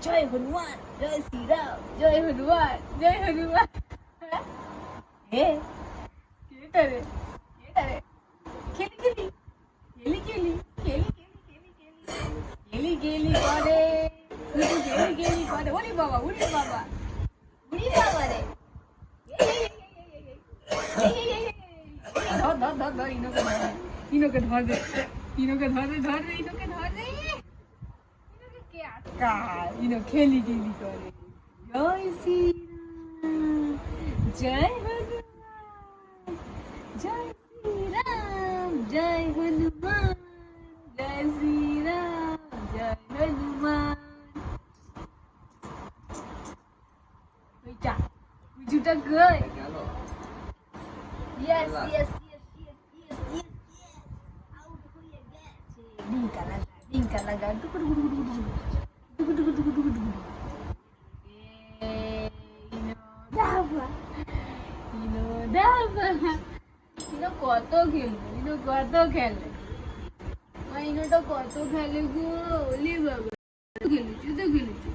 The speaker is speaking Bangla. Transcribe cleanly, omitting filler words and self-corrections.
জয় হনুমান, জয় শ্রীরাম, জয় হনুমান, জয় হনুমান। হে কে রে, খেলি খেলি খেলি খেলি খেলি খেলি খেলি খেলি করে, খেলি খেলি করে। ওরে বাবা, ওরে বাবা, ওরে বাবা রে। ধর ধর ধর ধর, ইনোকে ধর, ইনোকে ধর রে, ইনোকে ধর রে, ধর রে, ইনোকে ধর রে। ইনোকে কে আটকায়? ইনো খেলি খেলি করে। জয় শ্রীরাম, জয় হনুমান, জয় শ্রীরাম, জয় হনুমান, জয় শ্রীরাম, জয় হনুমান। ওইটা উজুটা কই? Yes, yes, yes, yes, yes, yes, yes. Out হয়ে গেছে। ডিঙ্কা লাগা, ডিঙ্কা লাগা। টুকু টুকু টুকু টুকু টুকু টুকু টুকু টুকু টুকু টুকু। ইনো দাবা, ইনো দাবা। ইনো কত খেলবে, ইনো কত খেলে। ইনোটা কত খেলে গো, ওলি বাবা। খেলেছি তো খেলেছি।